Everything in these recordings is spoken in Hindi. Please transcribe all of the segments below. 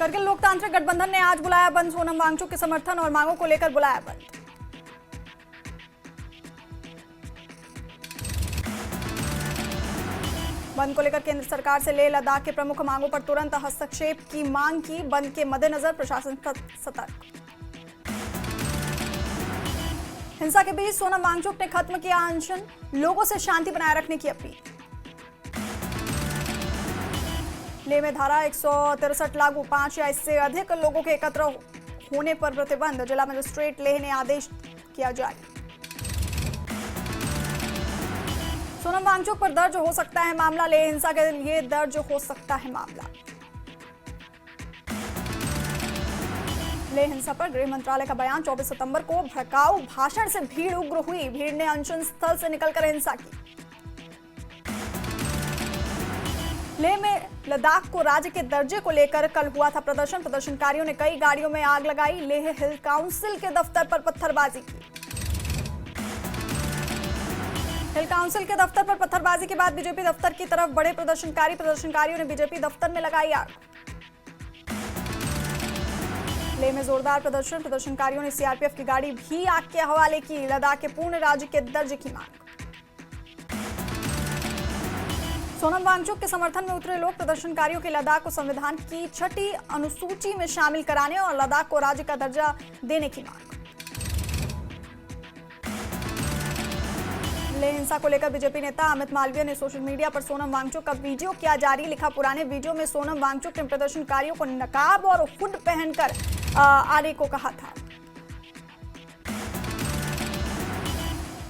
करगिल लोकतांत्रिक गठबंधन ने आज बुलाया बंद। सोनम वांगचुक के समर्थन और मांगों को लेकर बुलाया बंद। बंद को लेकर केंद्र सरकार से लेह लद्दाख के प्रमुख मांगों पर तुरंत हस्तक्षेप की मांग की। बंद के मद्देनजर प्रशासन सतर्क। हिंसा के बीच सोनम वांगचुक ने खत्म किया अनशन, लोगों से शांति बनाए रखने की अपील। लेह में धारा 163 लागू, 5 या इससे अधिक लोगों के एकत्र होने पर प्रतिबंध। जिला मजिस्ट्रेट लेह ने आदेश किया जारी। सोनम वांगचुक पर दर्ज हो सकता है मामला। लेह हिंसा के लिए दर्ज हो सकता है मामला। लेह हिंसा पर गृह मंत्रालय का बयान। 24 सितंबर को भड़काऊ भाषण से भीड़ उग्र हुई। भीड़ ने अनशन स्थल से निकलकर हिंसा की। लेह में लद्दाख को राज्य के दर्जे को लेकर कल हुआ था प्रदर्शन। प्रदर्शनकारियों ने कई गाड़ियों में आग लगाई। लेह हिल काउंसिल के दफ्तर पर पत्थरबाजी की। हिल काउंसिल के दफ्तर पर पत्थरबाजी के बाद बीजेपी दफ्तर की तरफ बढ़े प्रदर्शनकारियों ने बीजेपी दफ्तर में लगाई आग। लेह में जोरदार प्रदर्शन। प्रदर्शनकारियों ने सीआरपीएफ की गाड़ी भी आग के हवाले की। लद्दाख के पूर्ण राज्य के दर्जे की मांग। सोनम वांगचुक के समर्थन में उतरे लोग प्रदर्शनकारियों के लद्दाख को संविधान की 6ठी अनुसूची में शामिल कराने और लद्दाख को राज्य का दर्जा देने की मांग। लेह हिंसा को लेकर बीजेपी नेता अमित मालवीय ने सोशल मीडिया पर सोनम वांगचुक का वीडियो किया जारी। लिखा, पुराने वीडियो में सोनम वांगचुक ने प्रदर्शनकारियों को नकाब और हुड पहनकर आने को कहा था।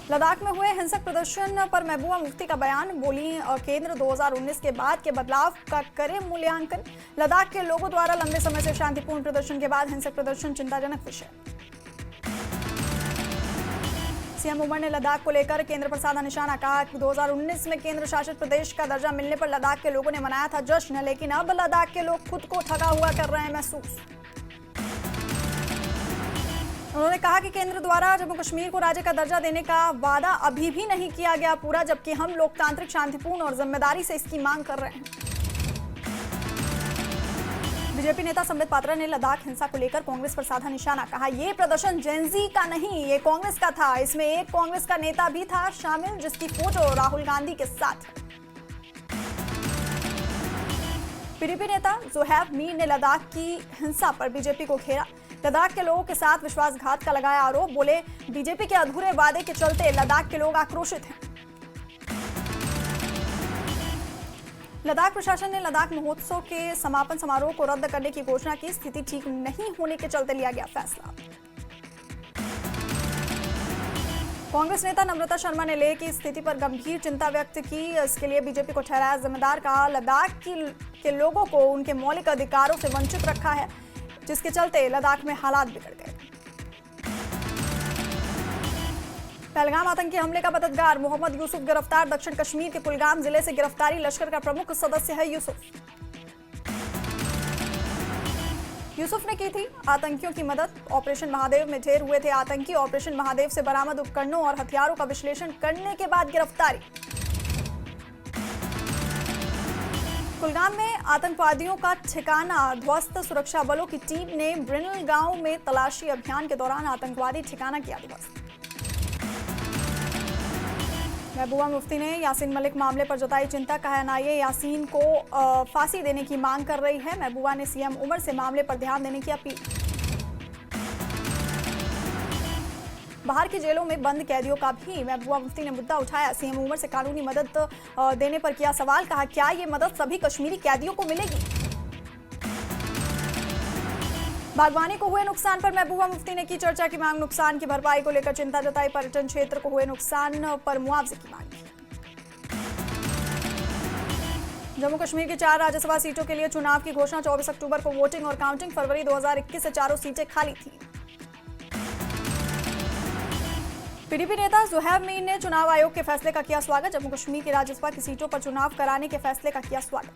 लद्दाख में हुए हिंसक प्रदर्शन पर महबूबा मुफ्ती का बयान। बोली, केंद्र 2019 के बाद के बदलाव का करे मूल्यांकन। लद्दाख के लोगों द्वारा लंबे समय से शांतिपूर्ण प्रदर्शन के बाद हिंसक प्रदर्शन चिंताजनक विषय। सीएम उमर ने लद्दाख को लेकर केंद्र पर साधा निशाना। कहा, 2019 में केंद्र शासित प्रदेश का दर्जा मिलने पर लद्दाख के लोगों ने मनाया था जश्न, लेकिन अब लद्दाख के लोग खुद को ठगा हुआ कर रहे हैं महसूस। उन्होंने कहा कि केंद्र द्वारा जम्मू कश्मीर को राज्य का दर्जा देने का वादा अभी भी नहीं किया गया पूरा, जबकि हम लोकतांत्रिक, शांतिपूर्ण और जिम्मेदारी से इसकी मांग कर रहे हैं। बीजेपी नेता संबित पात्रा ने लद्दाख हिंसा को लेकर कांग्रेस पर साधा निशाना। कहा, यह प्रदर्शन जेनजी का नहीं, ये कांग्रेस का था। इसमें एक कांग्रेस का नेता भी था शामिल, जिसकी फोटो राहुल गांधी के साथ है। पीडीपी नेता ज़ुहैब मीर ने लद्दाख की हिंसा पर बीजेपी को घेरा। लद्दाख के लोगों के साथ विश्वासघात का लगाया आरोप। बोले, बीजेपी के अधूरे वादे के चलते लद्दाख के लोग आक्रोशित हैं। लद्दाख प्रशासन ने लद्दाख महोत्सव के समापन समारोह को रद्द करने की घोषणा की। स्थिति ठीक नहीं होने के चलते लिया गया फैसला। कांग्रेस नेता नम्रता शर्मा ने लेह की स्थिति पर गंभीर चिंता व्यक्त की। इसके लिए बीजेपी को ठहराया जिम्मेदार। कहा, लद्दाख के लोगों को उनके मौलिक अधिकारों से वंचित रखा है, जिसके चलते लद्दाख में हालात बिगड़ गए। पहलगाम आतंकी हमले का मददगार मोहम्मद यूसुफ गिरफ्तार। दक्षिण कश्मीर के कुलगाम जिले से गिरफ्तारी। लश्कर का प्रमुख सदस्य है यूसुफ। यूसुफ ने की थी आतंकियों की मदद। ऑपरेशन महादेव में ढेर हुए थे आतंकी। ऑपरेशन महादेव से बरामद उपकरणों और हथियारों का विश्लेषण करने के बाद गिरफ्तारी। कुलगाम में आतंकवादियों का ठिकाना ध्वस्त। सुरक्षा बलों की टीम ने ब्रिनल गांव में तलाशी अभियान के दौरान आतंकवादी ठिकाना किया ध्वस्त। महबूबा मुफ्ती ने यासीन मलिक मामले पर जताई चिंता। कहा, एनआईए यासीन को फांसी देने की मांग कर रही है। महबूबा ने सीएम उमर से मामले पर ध्यान देने की अपील। बाहर की जेलों में बंद कैदियों का भी महबूबा मुफ्ती ने मुद्दा उठाया। सीएम उमर से कानूनी मदद देने पर किया सवाल। कहा, क्या ये मदद सभी कश्मीरी कैदियों को मिलेगी? बागवानी को हुए नुकसान पर महबूबा मुफ्ती ने की चर्चा की मांग। नुकसान की भरपाई को लेकर चिंता जताई। पर्यटन क्षेत्र को हुए नुकसान पर मुआवजे की मांग की। जम्मू कश्मीर की 4 राज्यसभा सीटों के लिए चुनाव की घोषणा। 24 अक्टूबर को वोटिंग और काउंटिंग। फरवरी 2021 से चारों सीटें खाली थी। पीडीपी नेता ज़ुहैब मीर ने चुनाव आयोग के फैसले का किया स्वागत। जम्मू कश्मीर की राज्यसभा की सीटों पर चुनाव कराने के फैसले का किया स्वागत।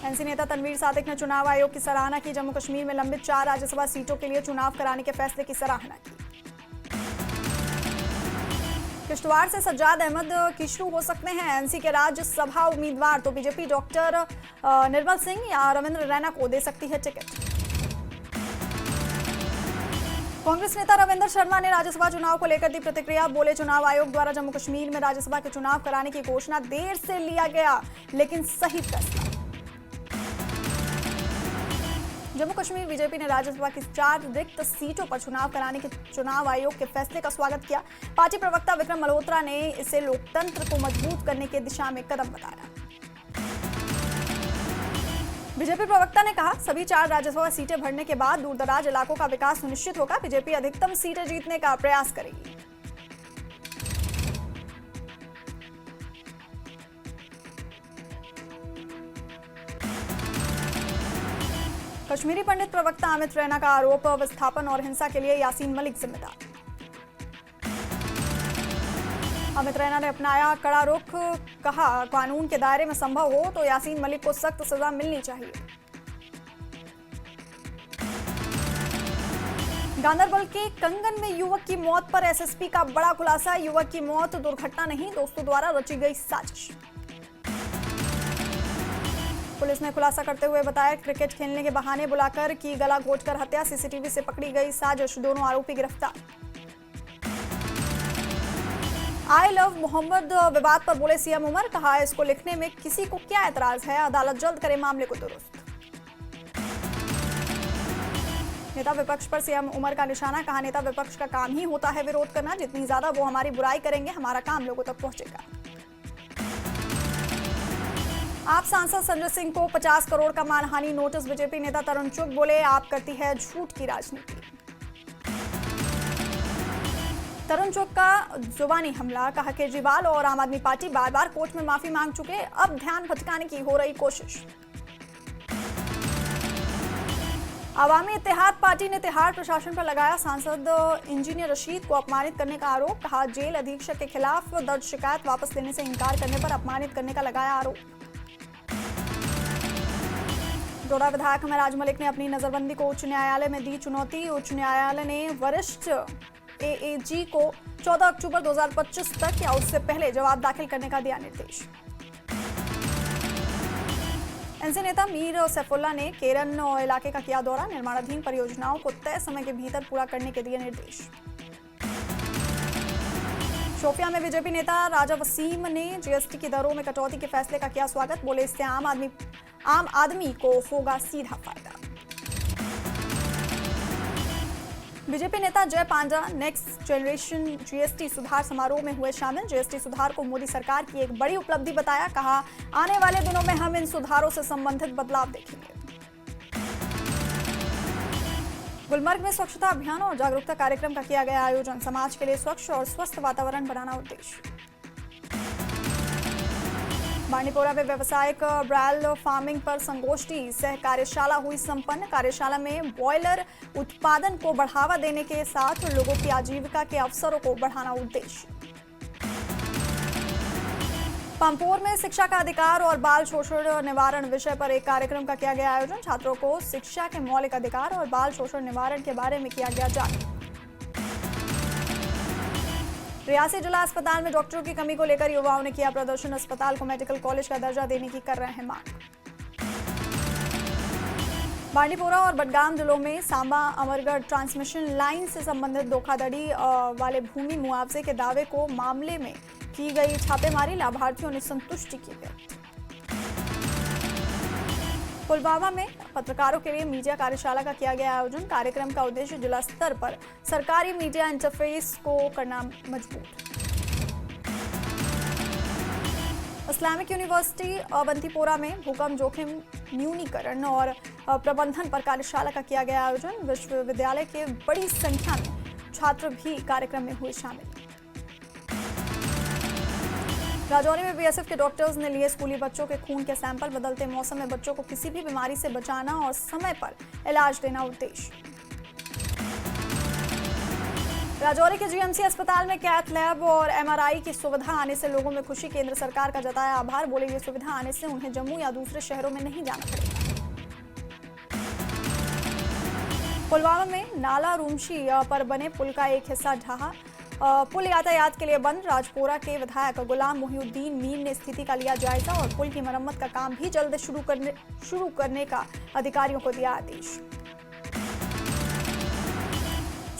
एनसी नेता तनवीर सादिक ने चुनाव आयोग की सराहना की। जम्मू कश्मीर में लंबित 4 राज्यसभा सीटों के लिए चुनाव कराने के फैसले की सराहना की। किश्तवाड़ से सज्जाद अहमद किशरू हो सकते हैं एनसी के राज्यसभा उम्मीदवार, तो बीजेपी डॉक्टर निर्मल सिंह या रविंद्र रैना को दे सकती है टिकट। कांग्रेस नेता रविंद्र शर्मा ने राज्यसभा चुनाव को लेकर दी प्रतिक्रिया, बोले चुनाव आयोग द्वारा जम्मू कश्मीर में राज्यसभा के चुनाव कराने की घोषणा देर से लिया गया लेकिन सही फैसला। जम्मू कश्मीर बीजेपी ने राज्यसभा की 4 रिक्त सीटों पर चुनाव कराने के चुनाव आयोग के फैसले का स्वागत किया। पार्टी प्रवक्ता विक्रम मल्होत्रा ने इसे लोकतंत्र को मजबूत करने की दिशा में कदम बताया। बीजेपी प्रवक्ता ने कहा, सभी 4 राज्यसभा सीटें भरने के बाद दूरदराज इलाकों का विकास सुनिश्चित होगा। बीजेपी अधिकतम सीटें जीतने का प्रयास करेगी। कश्मीरी पंडित प्रवक्ता अमित रैना का आरोप, विस्थापन और हिंसा के लिए यासीन मलिक जिम्मेदार। अमित रैना ने अपनाया कड़ा रुख, कहा कानून के दायरे में संभव हो तो यासीन मलिक को सख्त सजा मिलनी चाहिए। गांदरबल के कंगन में युवक की मौत पर एसएसपी का बड़ा खुलासा, युवक की मौत दुर्घटना नहीं, दोस्तों द्वारा रची गई साजिश। पुलिस ने खुलासा करते हुए बताया, क्रिकेट खेलने के बहाने बुलाकर की गला घोंटकर हत्या, सीसीटीवी से पकड़ी गई साजिश, दोनों आरोपी गिरफ्तार। आई लव मोहम्मद विवाद पर बोले सीएम उमर, कहा इसको लिखने में किसी को क्या एतराज है, अदालत जल्द करे मामले को दुरुस्त। नेता विपक्ष पर सीएम उमर का निशाना, कहा नेता विपक्ष का काम ही होता है विरोध करना, जितनी ज्यादा वो हमारी बुराई करेंगे हमारा काम लोगों तक पहुंचेगा। आप सांसद संजय सिंह को 50 करोड़ का मानहानि नोटिस, बीजेपी नेता तरुण चुग बोले आप करती है झूठ की राजनीति। तरुण चुग का जुबानी हमला, कहा केजरीवाल और आम आदमी पार्टी बार बार कोर्ट में माफी मांग चुके, अब ध्यान भटकाने की हो रही कोशिश। अवामी इत्तेहाद पार्टी ने तिहाड़ प्रशासन पर लगाया सांसद इंजीनियर रशीद को अपमानित करने का आरोप, कहा जेल अधीक्षक के खिलाफ दर्ज शिकायत वापस लेने से इंकार करने पर अपमानित करने का लगाया आरोप। डोडा विधायक महराज मलिक ने अपनी नजरबंदी को उच्च न्यायालय में दी चुनौती, उच्च न्यायालय ने वरिष्ठ एएजी को 14 अक्टूबर 2025 तक या उससे पहले जवाब दाखिल करने का दिया निर्देश। एनसी नेता मीर सैफुल्ला ने केरन इलाके का किया दौरा, निर्माणाधीन परियोजनाओं को तय समय के भीतर पूरा करने के दिए निर्देश। शोपियां में बीजेपी नेता राजा वसीम ने जीएसटी की दरों में कटौती के फैसले का किया स्वागत, बोले इससे आम आदमी को होगा सीधा फायदा। बीजेपी नेता जय पांडा नेक्स्ट जनरेशन जीएसटी सुधार समारोह में हुए शामिल, जीएसटी सुधार को मोदी सरकार की एक बड़ी उपलब्धि बताया, कहा आने वाले दिनों में हम इन सुधारों से संबंधित बदलाव देखेंगे। गुलमर्ग में स्वच्छता अभियान और जागरूकता कार्यक्रम का किया गया आयोजन, समाज के लिए स्वच्छ और स्वस्थ वातावरण बनाना उद्देश्य। बांडीपोरा में व्यावसायिक ब्रायल फार्मिंग पर संगोष्ठी सह कार्यशाला हुई संपन्न, कार्यशाला में बॉयलर उत्पादन को बढ़ावा देने के साथ लोगों की आजीविका के अवसरों को बढ़ाना उद्देश्य। पंपोर में शिक्षा का अधिकार और बाल शोषण निवारण विषय पर एक कार्यक्रम का किया गया आयोजन, छात्रों को शिक्षा के मौलिक अधिकार और बाल शोषण निवारण के बारे में किया गया जागरूक। रियासी जिला अस्पताल में डॉक्टरों की कमी को लेकर युवाओं ने किया प्रदर्शन, अस्पताल को मेडिकल कॉलेज का दर्जा देने की कर रहे हैं मांग। बांडीपोरा और बडगाम जिलों में सांबा अमरगढ़ ट्रांसमिशन लाइन से संबंधित धोखाधड़ी वाले भूमि मुआवजे के दावे को मामले में की गई छापेमारी, लाभार्थियों ने संतुष्टि की व्यक्त। पुलवामा में पत्रकारों के लिए मीडिया कार्यशाला का किया गया आयोजन, कार्यक्रम का उद्देश्य जिला स्तर पर सरकारी मीडिया इंटरफेस को करना मजबूत। इस्लामिक यूनिवर्सिटी अवंतीपोरा में भूकंप जोखिम न्यूनीकरण और प्रबंधन पर कार्यशाला का किया गया आयोजन, विश्वविद्यालय के बड़ी संख्या में छात्र भी कार्यक्रम में हुए शामिल। राजौरी में बीएसएफ के डॉक्टर्स ने लिए स्कूली बच्चों के खून के सैंपल, बदलते मौसम में बच्चों को किसी भी बीमारी से बचाना और समय पर इलाज देना उद्देश्य। राजौरी के जीएमसी अस्पताल में कैथ लैब और एमआरआई की सुविधा आने से लोगों में खुशी, केंद्र सरकार का जताया आभार, बोले ये सुविधा आने से उन्हें जम्मू या दूसरे शहरों में नहीं जाना पड़ेगा। पुलवामा में नाला रूमशी पर बने पुल का एक हिस्सा ढहा, पुल यातायात के लिए बंद। राजपुरा के विधायक गुलाम मोहिउद्दीन मीर ने स्थिति का लिया जायजा और पुल की मरम्मत का काम भी जल्द शुरू करने का अधिकारियों को दिया आदेश।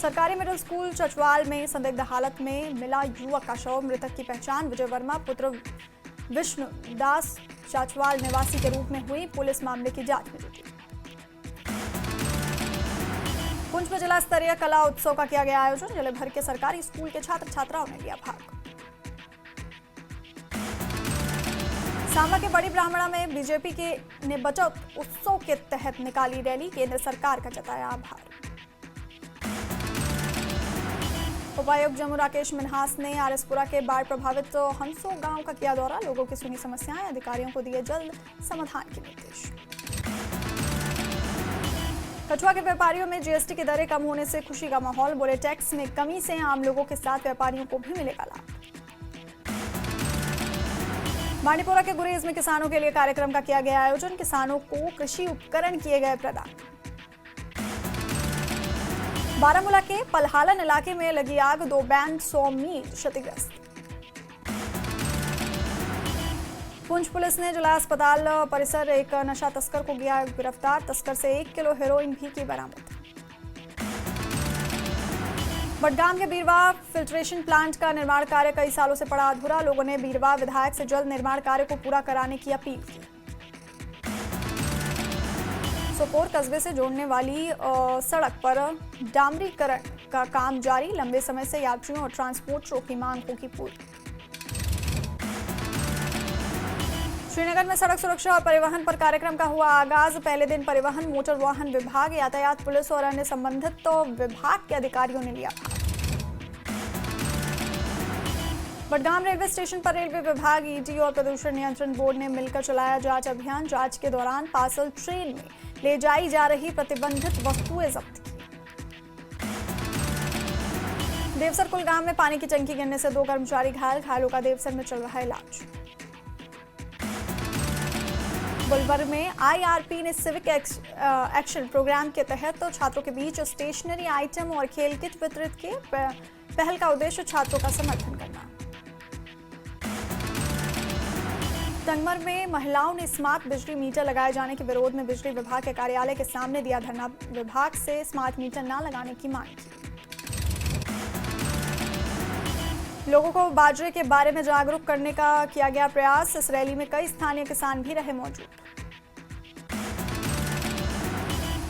सरकारी मिडिल स्कूल चचवाल में संदिग्ध हालत में मिला युवक का शव। मृतक की पहचान विजय वर्मा पुत्र विष्णु दास चचवाल निवासी के रूप में हुई। पुलिस मामले की जांच में जुटी। पुंछ में जिला स्तरीय कला उत्सव का किया गया आयोजन। जिले भर के सरकारी स्कूल के छात्र छात्राओं ने लिया भाग। सांबा के बड़ी ब्राह्मणा में बीजेपी ने बचत उत्सव के तहत निकाली रैली। केंद्र सरकार का जताया आभार। उपायुक्त जम्मू राकेश मिन्हास ने आरएसपुरा के बाढ़ प्रभावित हंसो गांव का किया दौरा। लोगों की सुनी समस्याएं, अधिकारियों को दिए जल्द समाधान के निर्देश। कछुआ के व्यापारियों में जीएसटी की दरें कम होने से खुशी का माहौल। बोले टैक्स में कमी से आम लोगों के साथ व्यापारियों को भी मिलेगा लाभ। बांडीपोरा के गुरेज में किसानों के लिए कार्यक्रम का किया गया आयोजन। किसानों को कृषि उपकरण किए गए प्रदान। बारामूला के पलहालन इलाके में लगी आग। 2 बैंक 100 मील क्षतिग्रस्त। पुंछ पुलिस ने जिला अस्पताल परिसर एक नशा तस्कर को किया गिरफ्तार। तस्कर से 1 किलो हेरोइन भी की बरामद। बडगाम के बीरवा फिल्ट्रेशन प्लांट का निर्माण कार्य कई सालों से पड़ा अधूरा। लोगों ने बीरवा विधायक से जल्द निर्माण कार्य को पूरा कराने की अपील की। सोपोर कस्बे से जोड़ने वाली सड़क पर डामरीकरण का काम जारी। लंबे समय से यात्रियों और ट्रांसपोर्टरों की मांग होगी पूरी। श्रीनगर में सड़क सुरक्षा और परिवहन पर कार्यक्रम का हुआ आगाज। पहले दिन परिवहन, मोटर वाहन विभाग, यातायात पुलिस और अन्य संबंधित विभाग के अधिकारियों ने लिया भाग। बडगाम रेलवे स्टेशन पर रेलवे विभाग, ईडी और प्रदूषण नियंत्रण बोर्ड ने मिलकर चलाया जांच अभियान। जांच के दौरान पार्सल ट्रेन में ले जाई जा रही प्रतिबंधित वस्तुएं जब्त की। देवसर कुलगाम में पानी की टंकी गिरने से 2 कर्मचारी घायल। घायलों का देवसर में चल रहा इलाज। बुलवर में आईआरपी ने सिविक एक्शन प्रोग्राम के तहत छात्रों के बीच स्टेशनरी आइटम और खेल किट वितरित किए। पहल का उद्देश्य छात्रों का समर्थन करना। टंगमर में महिलाओं ने स्मार्ट बिजली मीटर लगाए जाने के विरोध में बिजली विभाग के कार्यालय के सामने दिया धरना। विभाग से स्मार्ट मीटर न लगाने की मांग की। लोगों को बाजरे के बारे में जागरूक करने का किया गया प्रयास। इस रैली में कई स्थानीय किसान भी रहे मौजूद।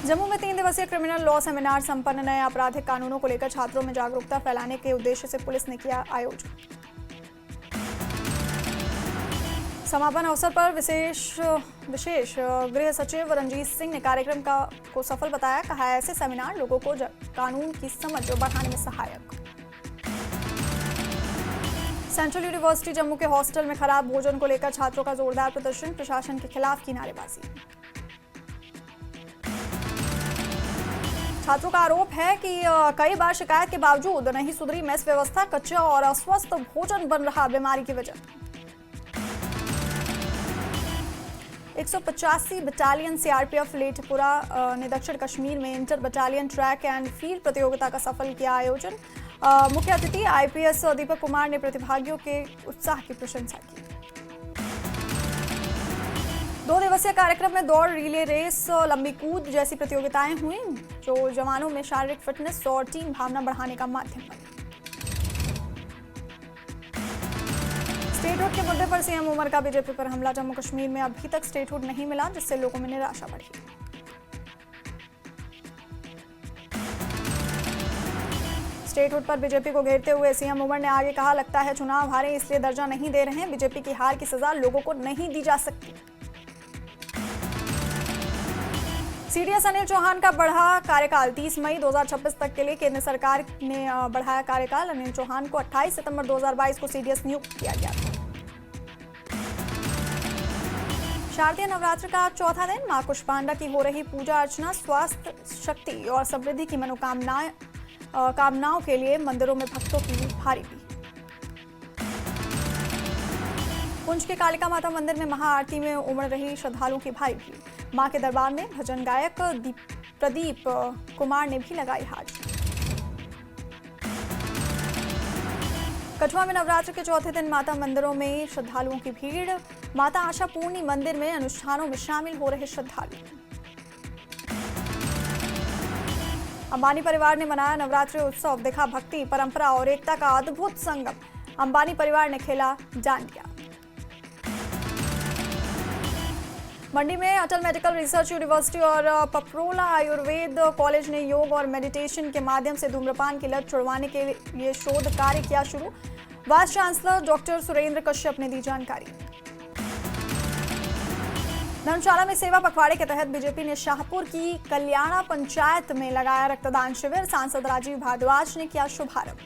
जम्मू में 3 दिवसीय क्रिमिनल लॉ सेमिनार संपन्न। नए आपराधिक कानूनों को लेकर छात्रों में जागरूकता फैलाने के उद्देश्य से पुलिस ने किया आयोजन। समापन अवसर पर विशेष गृह सचिव रंजीत सिंह ने कार्यक्रम को सफल बताया। कहा, ऐसे सेमिनार लोगों को कानून की समझ बढ़ाने में सहायक। सेंट्रल यूनिवर्सिटी जम्मू के हॉस्टल में खराब भोजन को लेकर छात्रों का जोरदार प्रदर्शन। प्रशासन के खिलाफ की नारेबाजी। छात्रों का आरोप है कि कई बार शिकायत के बावजूद नहीं सुधरी मेस व्यवस्था। कच्चा और अस्वस्थ भोजन बन रहा बीमारी की वजह। 185 बटालियन सीआरपीएफ लेटपुरा ने दक्षिण कश्मीर में inter battalion track and field प्रतियोगिता का सफल किया आयोजन। मुख्य अतिथि आईपीएस दीपक कुमार ने प्रतिभागियों के उत्साह की प्रशंसा की। 2 दिवसीय कार्यक्रम में दौड़, रिले रेस, लंबी कूद जैसी प्रतियोगिताएं हुई, जो जवानों में शारीरिक फिटनेस और टीम भावना बढ़ाने का माध्यम बनी। स्टेटहुड के मुद्दे पर सीएम उमर का बीजेपी पर हमला। जम्मू कश्मीर में अभी तक स्टेटहुड नहीं मिला, जिससे लोगों में निराशा बढ़ी। स्टेटहुड पर बीजेपी को घेरते हुए सीएम उमर ने आगे कहा, लगता है चुनाव हारे इसलिए दर्जा नहीं दे रहे हैं। बीजेपी की हार की सजा लोगों को नहीं दी जा सकती। सीडीएस अनिल चौहान का बढ़ा कार्यकाल। 30 मई 2026 तक के लिए केंद्र सरकार ने बढ़ाया कार्यकाल। अनिल चौहान को 28 सितंबर 2022 को सीडीएस नियुक्त किया गया था। शारदीय नवरात्र का चौथा दिन मां कुष्मांडा की हो रही पूजा अर्चना। स्वास्थ्य, शक्ति और समृद्धि की कामनाओं के लिए मंदिरों में भक्तों की भारी भीड़। पुंछ के कालिका माता मंदिर में महाआरती में उमड़ रही श्रद्धालुओं की भारी भीड़। मां के दरबार में भजन गायक प्रदीप कुमार ने भी लगाई हाजिरी। कठुआ में नवरात्र के चौथे दिन माता मंदिरों में श्रद्धालुओं की भीड़। माता आशा पूर्णी मंदिर में अनुष्ठानों में शामिल हो रहे श्रद्धालु। अंबानी परिवार ने मनाया नवरात्रि उत्सव, दिखा भक्ति, परंपरा और एकता का अद्भुत संगम। अंबानी परिवार ने खेला डांडिया। मंडी में अटल मेडिकल रिसर्च यूनिवर्सिटी और पपरोला आयुर्वेद कॉलेज ने योग और मेडिटेशन के माध्यम से धूम्रपान की लत छुड़वाने के लिए शोध कार्य किया शुरू। Vice chancellor doctor Surendra Kashyap ने दी जानकारी। धर्मशाला में सेवा पखवाड़े के तहत बीजेपी ने शाहपुर की कल्याणा पंचायत में लगाया रक्तदान शिविर। सांसद राजीव भारद्वाज ने किया शुभारंभ।